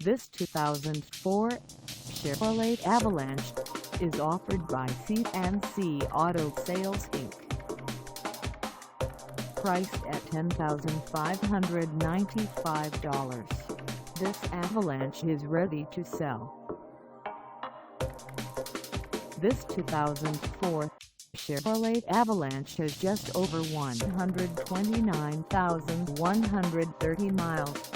This 2004 Chevrolet Avalanche is offered by CandC Auto Sales Inc. Priced at $10,595, this Avalanche is ready to sell. This 2004 Chevrolet Avalanche has just over 129,130 miles.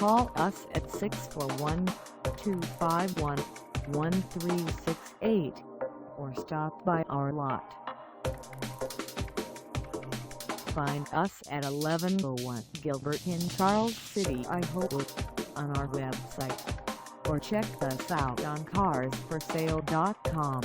Call us at 641-251-1368 or stop by our lot. Find us at 1101 Gilbert in Charles City, Idaho on our website, or check us out on carsforsale.com.